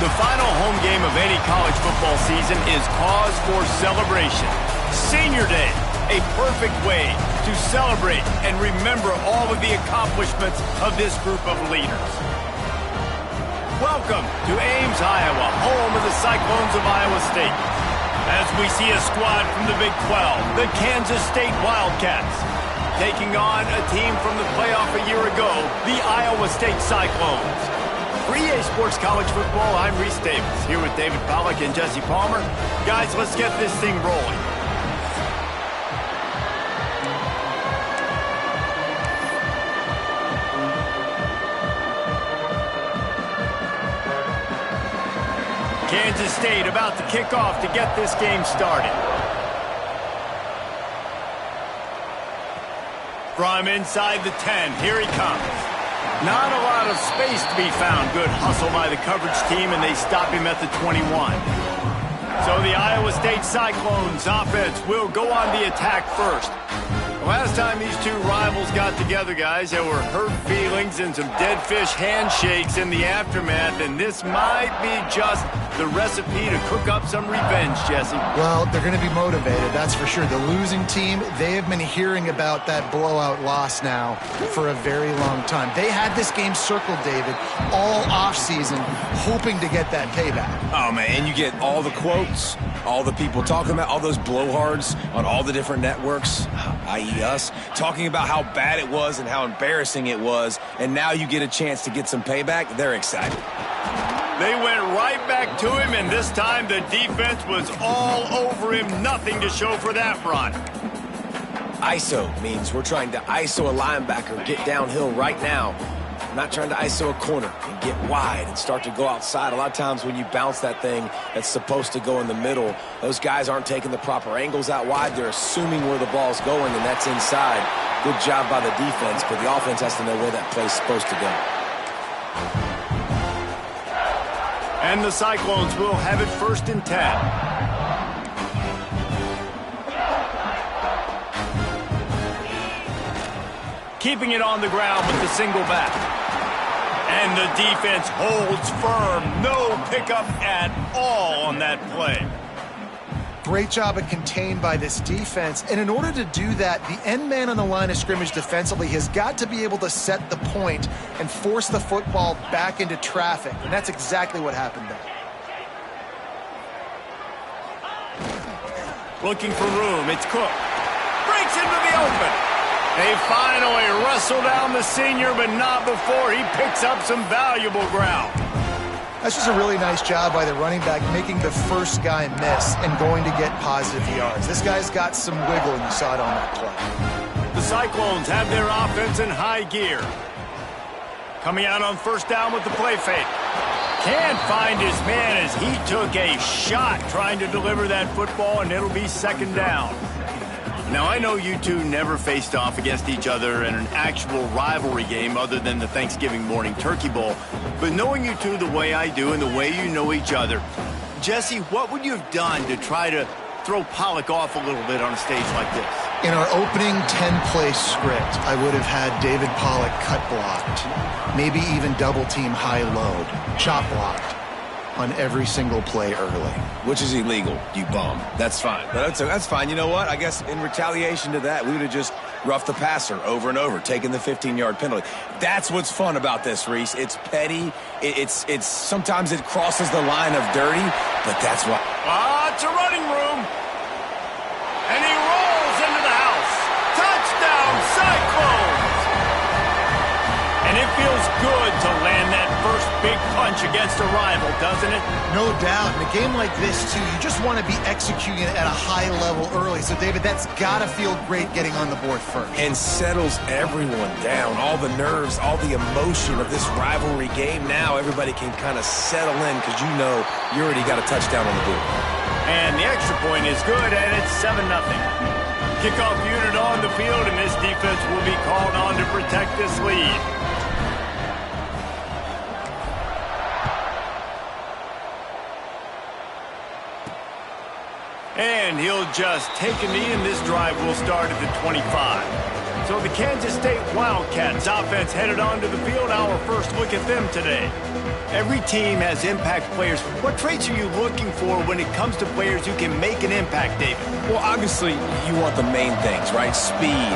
The final home game of any college football season is cause for celebration. Senior Day, a perfect way to celebrate and remember all of the accomplishments of this group of leaders. Welcome to Ames, Iowa, home of the Cyclones of Iowa State. As we see a squad from the Big 12, the Kansas State Wildcats, taking on a team from the playoff a year ago, the Iowa State Cyclones. For EA Sports College Football, I'm Reese Davis, here with David Pollack and Jesse Palmer. Guys, let's get this thing rolling. Kansas State about to kick off to get this game started. From inside the 10, here he comes. Not a lot of space to be found. Good hustle by the coverage team, and they stop him at the 21. So the Iowa State Cyclones offense will go on the attack first. Last time these two rivals got together, guys, there were hurt feelings and some dead fish handshakes in the aftermath, and this might be just the recipe to cook up some revenge, Jesse. Well, they're going to be motivated, that's for sure. The losing team, they have been hearing about that blowout loss now for a very long time. They had this game circled, David, all offseason, hoping to get that payback. Oh, man, and you get all the quotes, all the people talking about, all those blowhards on all the different networks, i.e. us, talking about how bad it was and how embarrassing it was, and now you get a chance to get some payback. They're excited. They went right back to him, and this time the defense was all over him. Nothing to show for that run. ISO means we're trying to ISO a linebacker, get downhill right now. Not trying to ISO a corner and get wide and start to go outside. A lot of times when you bounce that thing that's supposed to go in the middle, those guys aren't taking the proper angles out wide. They're assuming where the ball's going, and that's inside. Good job by the defense, but the offense has to know where that play's supposed to go. And the Cyclones will have it 1st and 10. Keeping it on the ground with the single back. And the defense holds firm. No pickup at all on that play. Great job of contained by this defense. And in order to do that, the end man on the line of scrimmage defensively has got to be able to set the point and force the football back into traffic. And that's exactly what happened there. Looking for room. It's Cook. Breaks into the open. They finally wrestle down the senior, but not before he picks up some valuable ground. That's just a really nice job by the running back, making the first guy miss and going to get positive yards. This guy's got some wiggle, and you saw it on that play. The Cyclones have their offense in high gear. Coming out on 1st down with the play fake. Can't find his man as he took a shot trying to deliver that football, and it'll be 2nd down. Now, I know you two never faced off against each other in an actual rivalry game other than the Thanksgiving morning Turkey Bowl, but knowing you two the way I do and the way you know each other, Jesse, what would you have done to try to throw Pollack off a little bit on a stage like this? In our opening 10-play script, I would have had David Pollack cut blocked, maybe even double-team high load, chop blocked on every single play early. Which is illegal, you bum. That's fine. But that's fine. You know what? I guess in retaliation to that, we would have just roughed the passer over and over, taking the 15-yard penalty. That's what's fun about this, Reese. It's petty. It's sometimes it crosses the line of dirty, but that's why. It's a running room. And he rolls into the house. Touchdown, Cyclones! And it feels good to land that first big punch against a rival, doesn't it? No doubt. In a game like this, too, you just want to be executing it at a high level early. So, David, that's got to feel great getting on the board first. And settles everyone down. All the nerves, all the emotion of this rivalry game. Now everybody can kind of settle in because you know you already got a touchdown on the board. And the extra point is good, and it's 7-0. Kickoff unit on the field, and this defense will be called on to protect this lead. And he'll just take a knee, and this drive will start at the 25. So the Kansas State Wildcats offense headed onto the field. Our first look at them today. Every team has impact players. What traits are you looking for when it comes to players who can make an impact, David? Well, obviously, you want the main things, right? Speed,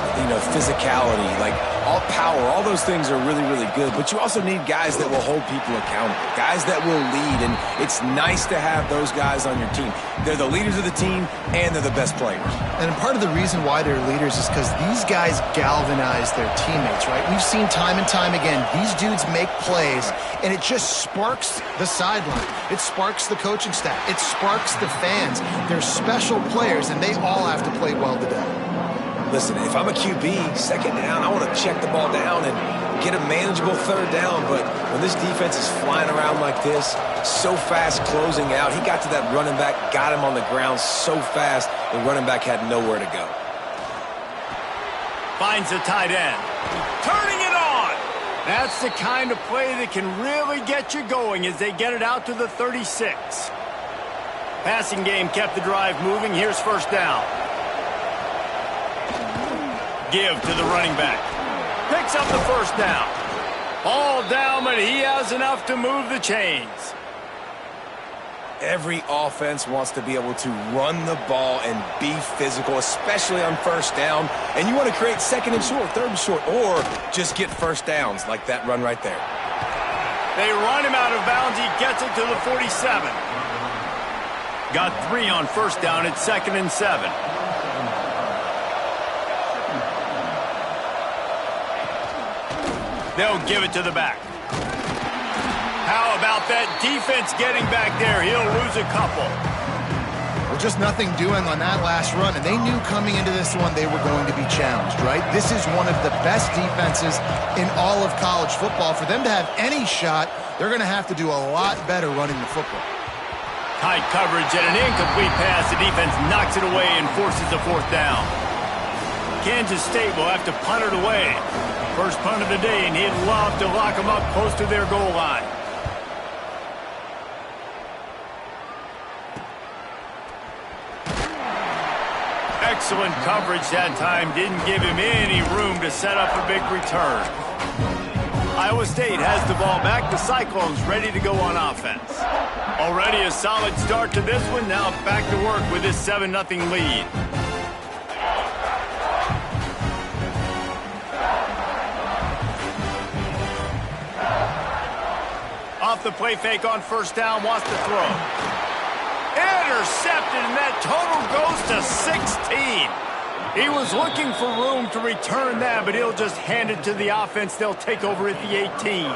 physicality, like all power, all those things are really, really good. But you also need guys that will hold people accountable, guys that will lead. And it's nice to have those guys on your team. They're the leaders of the team, and they're the best players. And part of the reason why they're leaders is because these guys galvanize their teammates, right? We've seen time and time again, these dudes make plays, and it just sparks the sideline. It sparks the coaching staff. It sparks the fans. They're special players, and they all have to play well today. Listen, if I'm a QB, second down, I want to check the ball down and get a manageable third down. But when this defense is flying around like this, so fast closing out, he got to that running back, got him on the ground so fast, the running back had nowhere to go. Finds the tight end. Turning it on. That's the kind of play that can really get you going as they get it out to the 36. Passing game kept the drive moving. Here's first down. Give to the running back. Picks up the first down. Ball down, but he has enough to move the chains. Every offense wants to be able to run the ball and be physical, especially on first down. And you want to create second and short, third and short, or just get first downs like that run right there. They run him out of bounds. He gets it to the 47. Got 3 on first down. It's 2nd and 7. They'll give it to the back. How about that defense getting back there? He'll lose a couple. Well, just nothing doing on that last run, and they knew coming into this one they were going to be challenged, right? This is one of the best defenses in all of college football. For them to have any shot, they're going to have to do a lot better running the football. Tight coverage and an incomplete pass. The defense knocks it away and forces the 4th down. Kansas State will have to punt it away. First punt of the day, and he'd love to lock them up close to their goal line. Excellent coverage that time. Didn't give him any room to set up a big return. Iowa State has the ball back. The Cyclones ready to go on offense. Already a solid start to this one. Now back to work with this 7-0 lead. Off the play fake on first down, wants to throw. Intercepted, and that total goes to 16. He was looking for room to return that, but he'll just hand it to the offense. They'll take over at the 18.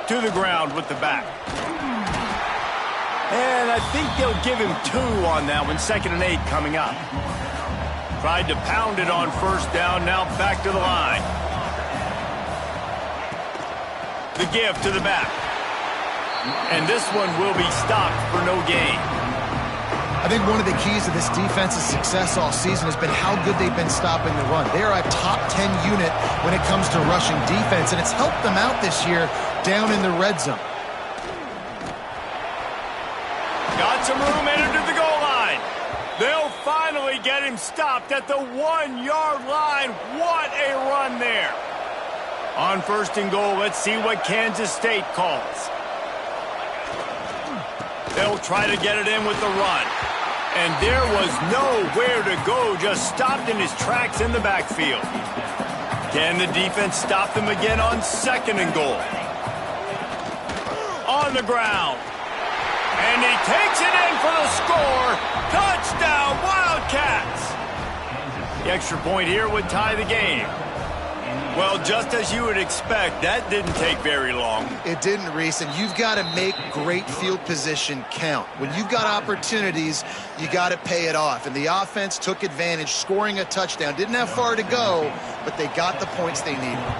To the ground with the back. And I think they'll give him 2 on that one. 2nd and 8 coming up. Tried to pound it on first down, now back to the line. The give to the back. And this one will be stopped for no gain. I think one of the keys to this defense's success all season has been how good they've been stopping the run. They are a top 10 unit when it comes to rushing defense, and it's helped them out this year down in the red zone. Got some room, entered to the goal line. They'll finally get him stopped at the 1-yard line. What a run there. On 1st and goal, let's see what Kansas State calls. They'll try to get it in with the run. And there was nowhere to go, just stopped in his tracks in the backfield. Can the defense stop them again on 2nd and goal? On the ground. And he takes it in for the score. Touchdown, Wildcats! The extra point here would tie the game. Well, just as you would expect, that didn't take very long. It didn't, Reese, and you've got to make great field position count. When you've got opportunities, you got to pay it off. And the offense took advantage, scoring a touchdown. Didn't have far to go, but they got the points they needed.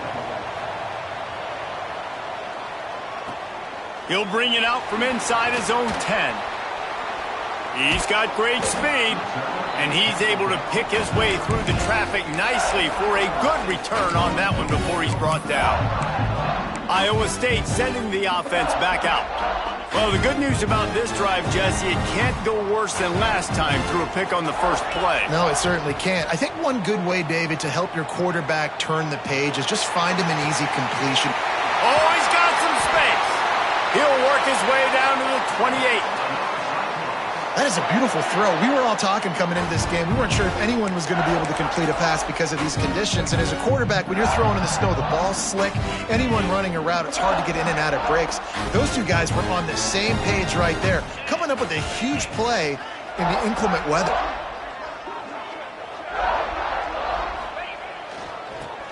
He'll bring it out from inside his own 10. He's got great speed, and he's able to pick his way through the traffic nicely for a good return on that one before he's brought down. Iowa State sending the offense back out. Well, the good news about this drive, Jesse, it can't go worse than last time through a pick on the first play. No, it certainly can't. I think one good way, David, to help your quarterback turn the page is just find him an easy completion. Oh, he's got some space. He'll work his way down to the 28. That is a beautiful throw. We were all talking coming into this game. We weren't sure if anyone was going to be able to complete a pass because of these conditions. And as a quarterback, when you're throwing in the snow, the ball's slick. Anyone running a route, it's hard to get in and out of breaks. Those two guys were on the same page right there, coming up with a huge play in the inclement weather.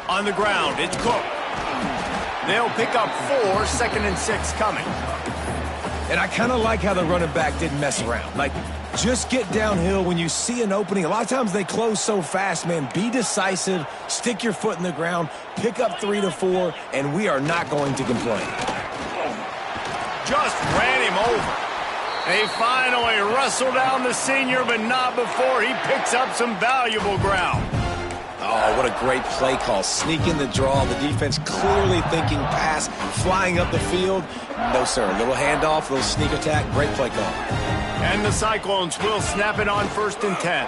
On the ground, it's Cook. They'll pick up 4, 2nd and 6 coming. And I kind of like how the running back didn't mess around. Like, just get downhill when you see an opening. A lot of times they close so fast, man. Be decisive, stick your foot in the ground, pick up 3 to 4, and we are not going to complain. Just ran him over. They finally wrestle down the senior, but not before he picks up some valuable ground. Oh, what a great play call. Sneak in the draw. The defense clearly thinking pass, flying up the field. No, sir. A little handoff, a little sneak attack. Great play call. And the Cyclones will snap it on 1st and 10.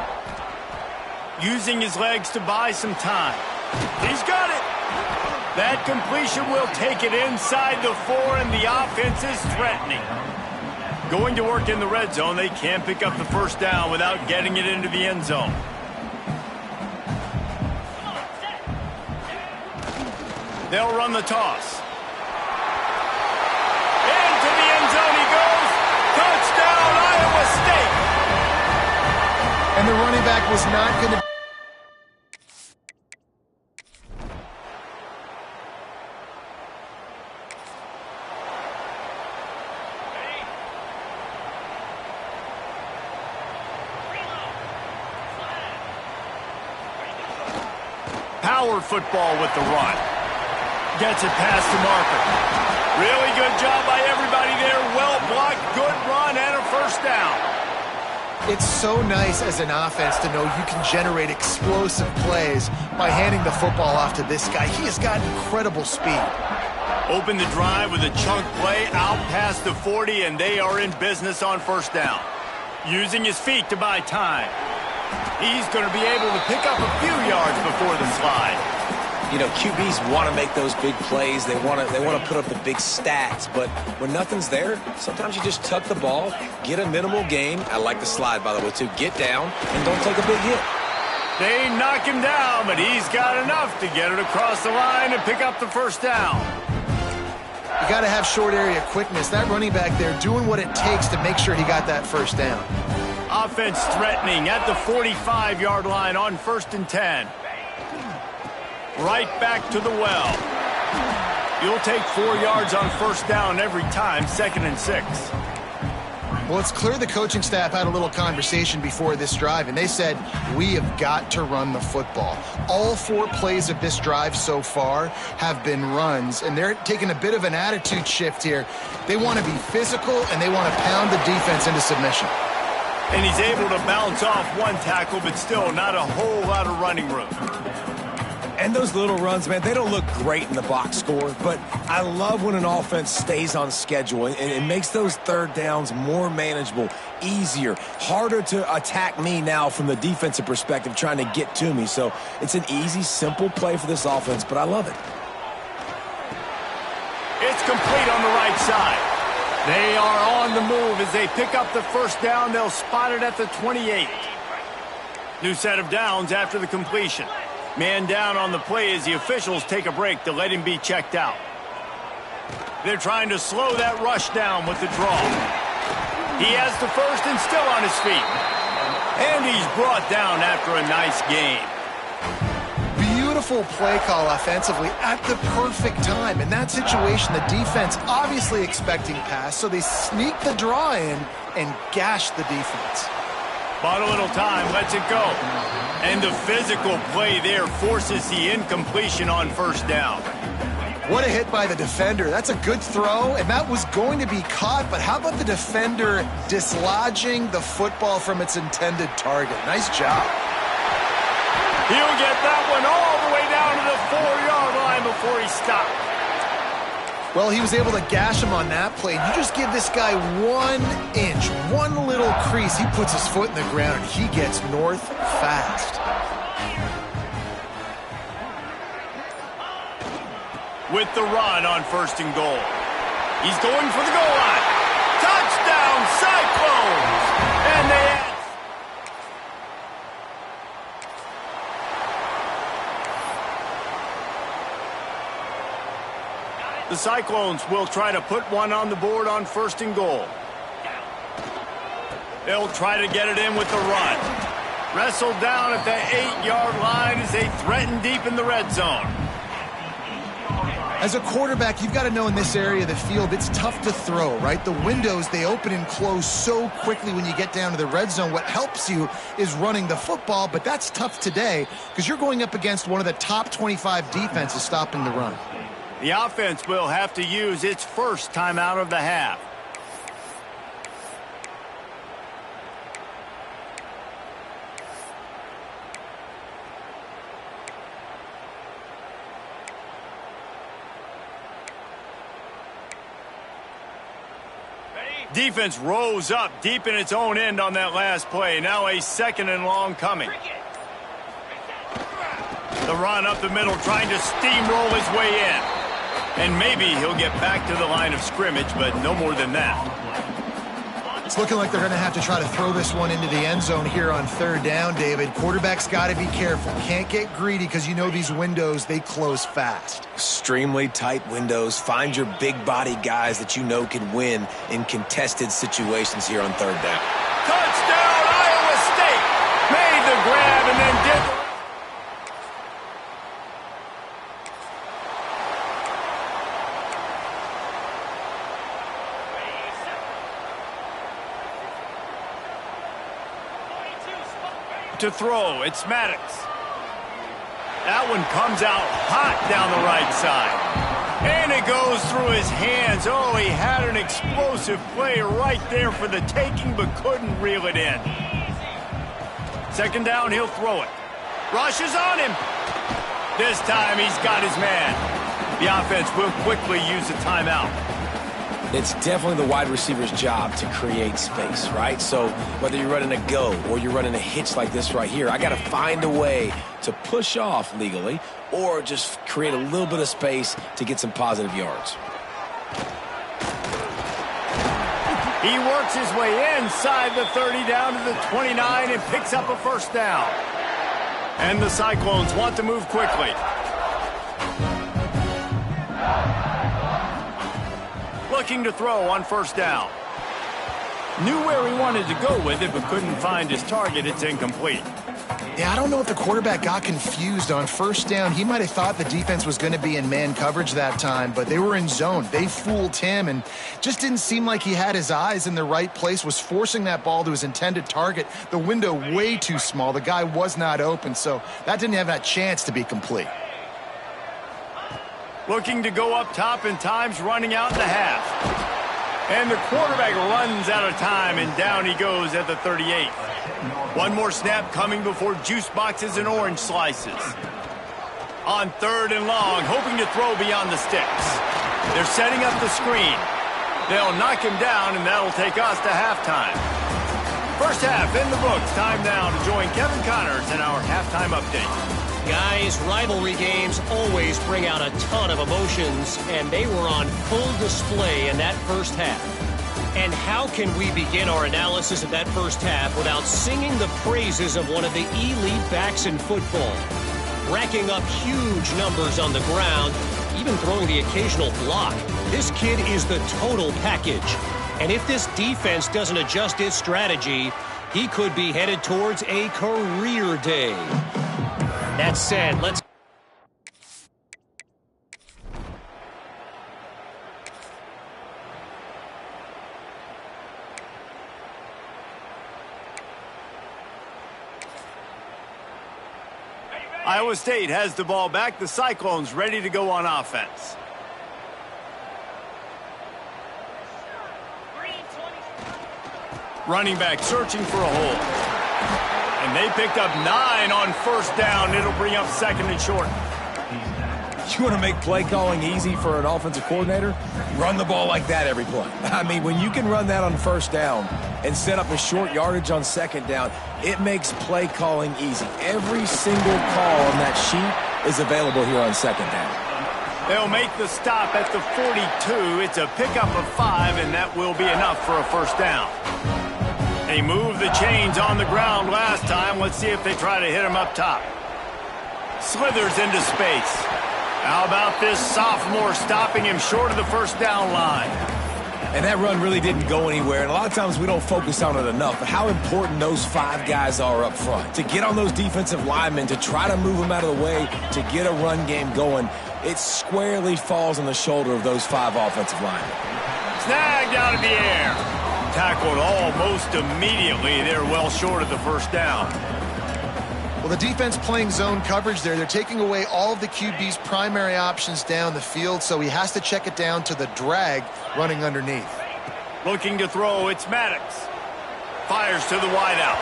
Using his legs to buy some time. He's got it. That completion will take it inside the 4, and the offense is threatening. Going to work in the red zone. They can't pick up the first down without getting it into the end zone. They'll run the toss. Into the end zone he goes. Touchdown, Iowa State. And the running back was not going to... Power football with the run. Gets it past the marker. Really good job by everybody there. Well blocked, good run, and a first down. It's so nice as an offense to know you can generate explosive plays by handing the football off to this guy. He has got incredible speed. Open the drive with a chunk play out past the 40, and they are in business on first down. Using his feet to buy time. He's going to be able to pick up a few yards before the slide. You know, QBs want to make those big plays. They want to put up the big stats. But when nothing's there, sometimes you just tuck the ball, get a minimal gain. I like the slide, by the way, too. Get down and don't take a big hit. They knock him down, but he's got enough to get it across the line and pick up the first down. You got to have short area quickness. That running back there doing what it takes to make sure he got that first down. Offense threatening at the 45-yard line on 1st and 10. Right back to the well. You'll take 4 yards on first down every time, 2nd and 6. Well, it's clear the coaching staff had a little conversation before this drive, and they said, we have got to run the football. All 4 plays of this drive so far have been runs, and they're taking a bit of an attitude shift here. They want to be physical, and they want to pound the defense into submission. And he's able to bounce off one tackle, but still not a whole lot of running room. And those little runs, man, they don't look great in the box score, but I love when an offense stays on schedule and it makes those third downs more manageable, easier, harder to attack me now from the defensive perspective trying to get to me. So it's an easy, simple play for this offense, but I love it. It's complete on the right side. They are on the move as they pick up the first down. They'll spot it at the 28. New set of downs after the completion. Man down on the play as the officials take a break to let him be checked out. They're trying to slow that rush down with the draw. He has the first and still on his feet. And he's brought down after a nice gain. Beautiful play call offensively at the perfect time. In that situation, the defense obviously expecting pass, so they sneak the draw in and gash the defense. Bought a little time, lets it go. And the physical play there forces the incompletion on first down. What a hit by the defender. That's a good throw, and that was going to be caught, but how about the defender dislodging the football from its intended target? Nice job. He'll get that one all the way down to the 4-yard line before he stopped. Well, he was able to gash him on that play. You just give this guy 1 inch, one little crease. He puts his foot in the ground, and he gets north fast. With the run on 1st and goal. He's going for the goal line. Touchdown, Cyclones! And they add. The Cyclones will try to put one on the board on 1st and goal. They'll try to get it in with the run. Wrestled down at the 8-yard line as they threaten deep in the red zone. As a quarterback, you've got to know in this area of the field, it's tough to throw, right? The windows, they open and close so quickly when you get down to the red zone. What helps you is running the football, but that's tough today because you're going up against one of the top 25 defenses stopping the run. The offense will have to use its first timeout of the half. Defense rose up deep in its own end on that last play. Now a 2nd and long coming. The run up the middle, trying to steamroll his way in. And maybe he'll get back to the line of scrimmage, but no more than that. It's looking like they're going to have to try to throw this one into the end zone here on 3rd down, David. Quarterback's got to be careful. Can't get greedy because you know these windows, they close fast. Extremely tight windows. Find your big body guys that you know can win in contested situations here on 3rd down. Touchdown, Iowa State! Made the grab and then did the... to throw. It's Maddox. That one comes out hot down the right side. And it goes through his hands. Oh, he had an explosive play right there for the taking, but couldn't reel it in. 2nd down, he'll throw it. Rushes on him. This time he's got his man. The offense will quickly use a timeout. It's definitely the wide receiver's job to create space, right? So whether you're running a go or you're running a hitch like this right here, I got to find a way to push off legally or just create a little bit of space to get some positive yards. He works his way inside the 30 down to the 29 and picks up a 1st down. And the Cyclones want to move quickly. Looking to throw on 1st down. Knew where he wanted to go with it, but couldn't find his target. It's incomplete. Yeah, I don't know if the quarterback got confused on 1st down. He might have thought the defense was going to be in man coverage that time, but they were in zone. They fooled him and just didn't seem like he had his eyes in the right place, was forcing that ball to his intended target. The window way too small. The guy was not open, so that didn't have that chance to be complete. Looking to go up top and time's running out in the half. And the quarterback runs out of time, and down he goes at the 38. One more snap coming before juice boxes and orange slices. On 3rd and long, hoping to throw beyond the sticks. They're setting up the screen. They'll knock him down, and that'll take us to halftime. 1st half in the books. Time now to join Kevin Connors in our halftime update. Guys, rivalry games always bring out a ton of emotions, and they were on full display in that 1st half. And how can we begin our analysis of that 1st half without singing the praises of one of the elite backs in football? Racking up huge numbers on the ground, even throwing the occasional block. This kid is the total package. And if this defense doesn't adjust its strategy, he could be headed towards a career day. That said, let's... Iowa State has the ball back. The Cyclones ready to go on offense. Running back searching for a hole. And they picked up 9 on 1st down. It'll bring up 2nd and short. You want to make play calling easy for an offensive coordinator? Run the ball like that every play. I mean, when you can run that on first down and set up a short yardage on second down, it makes play calling easy. Every single call on that sheet is available here on second down. They'll make the stop at the 42. It's a pickup of 5, and that will be enough for a first down. They moved the chains on the ground last time. Let's see if they try to hit him up top. Slithers into space. How about this sophomore stopping him short of the first down line? And that run really didn't go anywhere, and a lot of times we don't focus on it enough, but how important those 5 guys are up front. To get on those defensive linemen, to try to move them out of the way, to get a run game going, it squarely falls on the shoulder of those 5 offensive linemen. Snagged out of the air. Tackled almost immediately. They're well short of the first down. Well, the defense playing zone coverage there. They're taking away all of the QB's primary options down the field, so he has to check it down to the drag running underneath. Looking to throw, it's Maddox. Fires to the wideout.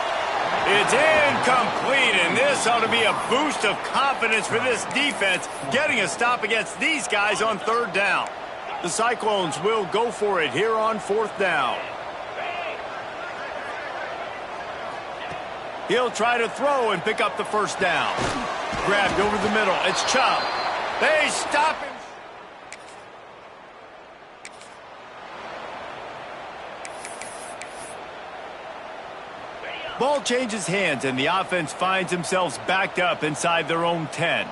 It's incomplete, and this ought to be a boost of confidence for this defense, getting a stop against these guys on third down. The Cyclones will go for it here on fourth down. He'll try to throw and pick up the first down. Grabbed over the middle. It's Chubb. They stop him. Ball changes hands, and the offense finds themselves backed up inside their own 10.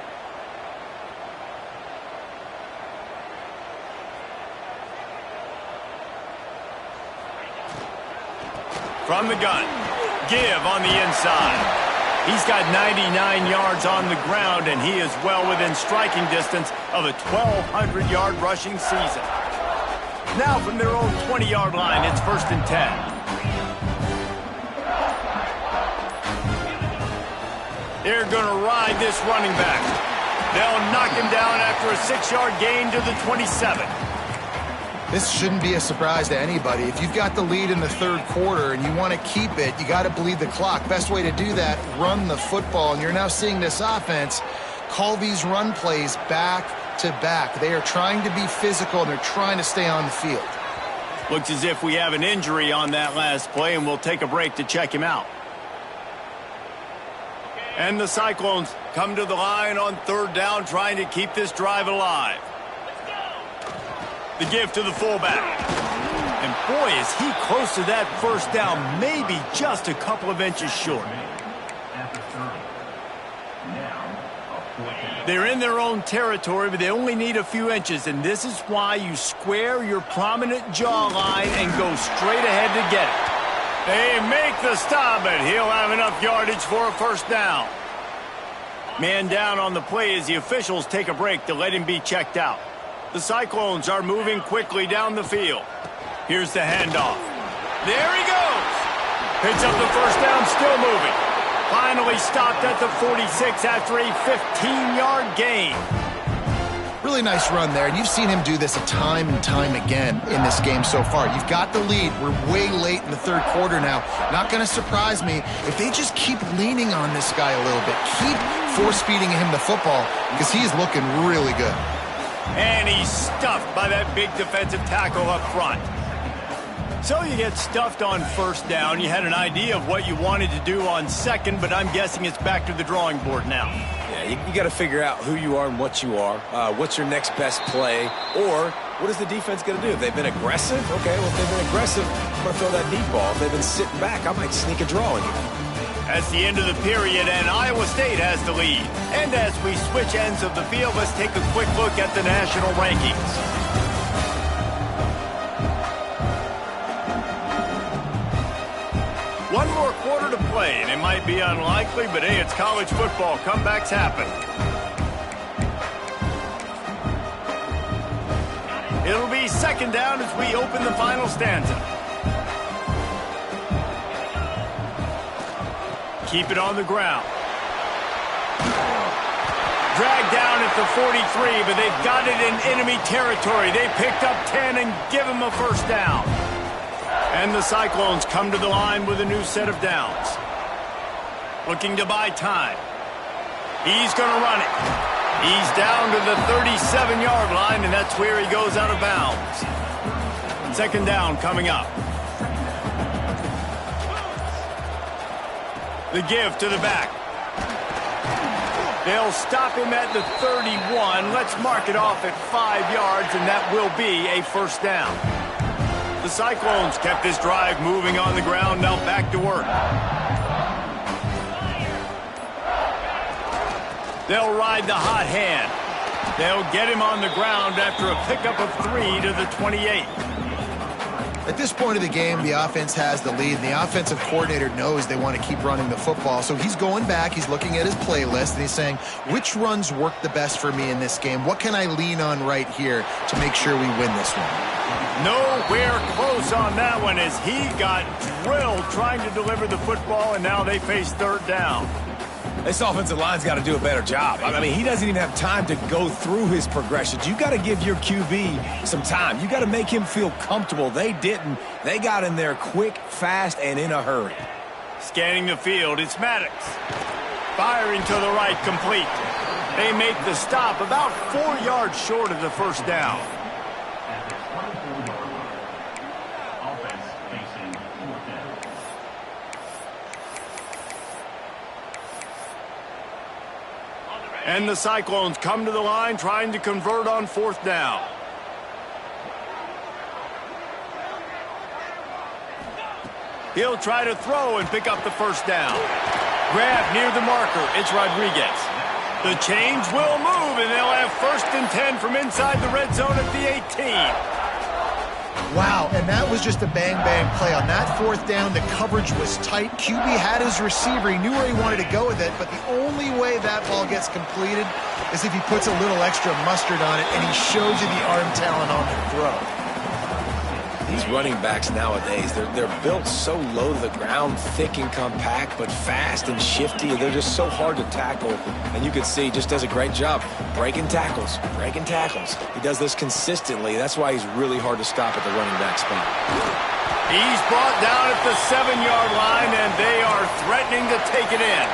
From the gun. Give on the inside. He's got 99 yards on the ground, and he is well within striking distance of a 1,200-yard rushing season. Now from their own 20-yard line, it's 1st and 10. They're going to ride this running back. They'll knock him down after a 6-yard gain to the 27. This shouldn't be a surprise to anybody. If you've got the lead in the third quarter and you want to keep it, you got to bleed the clock. Best way to do that, run the football. And you're now seeing this offense call these run plays back to back. They are trying to be physical, and they're trying to stay on the field. Looks as if we have an injury on that last play, and we'll take a break to check him out. And the Cyclones come to the line on third down, trying to keep this drive alive. The give to the fullback. And boy, is he close to that first down, maybe just a couple of inches short. They're in their own territory, but they only need a few inches, and this is why you square your prominent jawline and go straight ahead to get it. They make the stop, but he'll have enough yardage for a first down. Man down on the play as the officials take a break to let him be checked out. The Cyclones are moving quickly down the field. Here's the handoff. There he goes. Picks up the first down, still moving. Finally stopped at the 46 after a 15-yard gain. Really nice run there, and you've seen him do this a time and time again in this game so far. You've got the lead. We're way late in the third quarter now. Not going to surprise me if they just keep leaning on this guy a little bit. Keep force-feeding him the football because he's looking really good. And he's stuffed by that big defensive tackle up front. So you get stuffed on first down. You had an idea of what you wanted to do on second, but I'm guessing it's back to the drawing board now. Yeah, you got to figure out who you are and what you are. What's your next best play? Or what is the defense going to do? If they've been aggressive, okay, well, if they've been aggressive, I'm going to throw that deep ball. If they've been sitting back, I might sneak a draw on you. That's the end of the period, and Iowa State has the lead. And as we switch ends of the field, let's take a quick look at the national rankings. One more quarter to play, and it might be unlikely, but hey, it's college football. Comebacks happen. It'll be second down as we open the final stanza. Keep it on the ground. Dragged down at the 43, but they've got it in enemy territory. They picked up 10 and give him a first down. And the Cyclones come to the line with a new set of downs. Looking to buy time. He's going to run it. He's down to the 37-yard line, and that's where he goes out of bounds. Second down coming up. The give to the back. They'll stop him at the 31. Let's mark it off at 5 yards, and that will be a first down. The Cyclones kept this drive moving on the ground, now back to work. They'll ride the hot hand. They'll get him on the ground after a pickup of 3 to the 28. At this point of the game, the offense has the lead, and the offensive coordinator knows they want to keep running the football. So he's going back, he's looking at his playlist, and he's saying, which runs work the best for me in this game? What can I lean on right here to make sure we win this one? Nowhere close on that one as he got drilled trying to deliver the football, and now they face third down. This offensive line's got to do a better job. I mean, he doesn't even have time to go through his progressions. You got to give your QB some time. You got to make him feel comfortable. They didn't. They got in there quick, fast, and in a hurry. Scanning the field, it's Maddox. Firing to the right, complete. They make the stop about 4 yards short of the first down. And the Cyclones come to the line trying to convert on fourth down. He'll try to throw and pick up the first down. Grab near the marker. It's Rodriguez. The change will move, and they'll have 1st and 10 from inside the red zone at the 18. Wow, and that was just a bang-bang play. On that fourth down, the coverage was tight. QB had his receiver. He knew where he wanted to go with it, but the only way that ball gets completed is if he puts a little extra mustard on it, and he shows you the arm talent on the throw. These running backs nowadays, they're built so low to the ground, thick and compact, but fast and shifty. They're just so hard to tackle. And you can see he just does a great job breaking tackles, breaking tackles. He does this consistently. That's why he's really hard to stop at the running back spot. He's brought down at the 7-yard line, and they are threatening to take it in.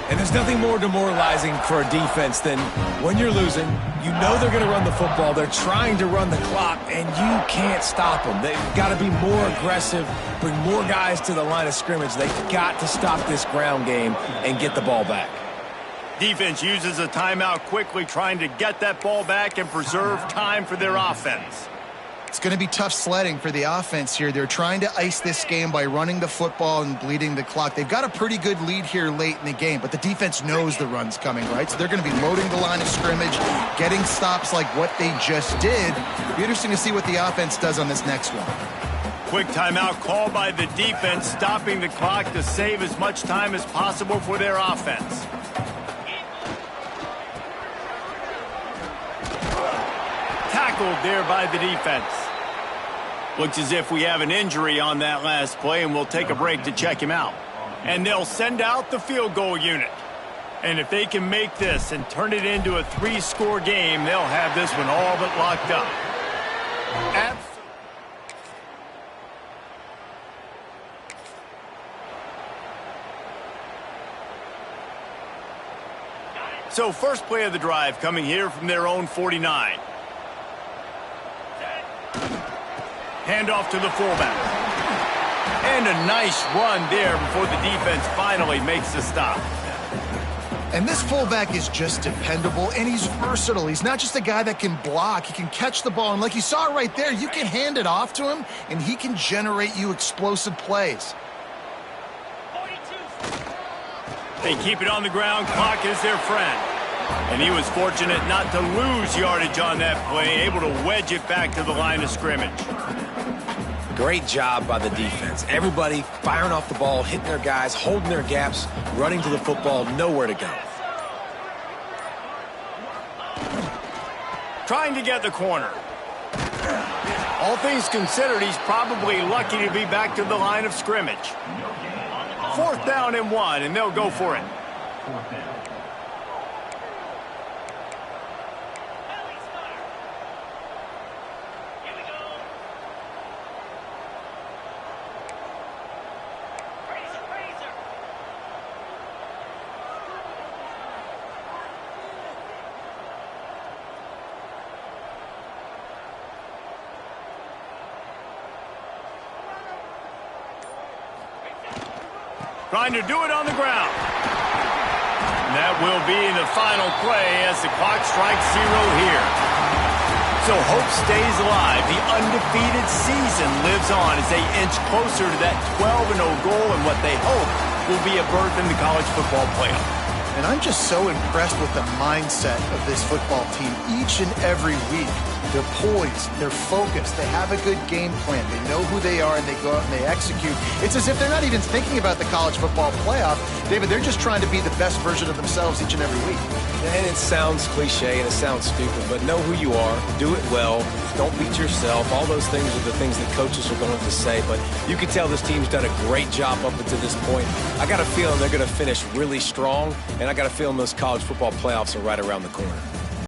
And there's nothing more demoralizing for a defense than when you're losing, you know they're going to run the football, they're trying to run the clock, and you can't stop them. They've got to be more aggressive, bring more guys to the line of scrimmage. They've got to stop this ground game and get the ball back. Defense uses a timeout quickly, trying to get that ball back and preserve time for their offense. It's going to be tough sledding for the offense here. They're trying to ice this game by running the football and bleeding the clock. They've got a pretty good lead here late in the game, but the defense knows the run's coming, right? So they're going to be loading the line of scrimmage, getting stops like what they just did. It'll be interesting to see what the offense does on this next one. Quick timeout called by the defense, stopping the clock to save as much time as possible for their offense. Tackled there by the defense. Looks as if we have an injury on that last play, and we'll take a break to check him out. And they'll send out the field goal unit. And if they can make this and turn it into a 3-score game, they'll have this one all but locked up. So first play of the drive coming here from their own 49. Handoff to the fullback. And a nice run there before the defense finally makes the stop. And this fullback is just dependable, and he's versatile. He's not just a guy that can block. He can catch the ball, and like you saw right there, you can hand it off to him, and he can generate you explosive plays. They keep it on the ground. Clock is their friend. And he was fortunate not to lose yardage on that play, able to wedge it back to the line of scrimmage. Great job by the defense. Everybody firing off the ball, hitting their guys, holding their gaps, running to the football, nowhere to go. Trying to get the corner. All things considered, he's probably lucky to be back to the line of scrimmage. 4th down and 1, and they'll go for it. trying to do it on the ground. And that will be the final play as the clock strikes 0 here. So hope stays alive. The undefeated season lives on as they inch closer to that 12-0 goal and what they hope will be a berth in the college football playoff. And I'm just so impressed with the mindset of this football team each and every week. They're poised, they're focused, they have a good game plan, they know who they are, and they go out and they execute. It's as if they're not even thinking about the college football playoff. David, they're just trying to be the best version of themselves each and every week. And it sounds cliche and it sounds stupid, but know who you are, do it well, don't beat yourself. All those things are the things that coaches are going to say, but you can tell this team's done a great job up until this point. I got a feeling they're going to finish really strong, and I got a feeling those college football playoffs are right around the corner.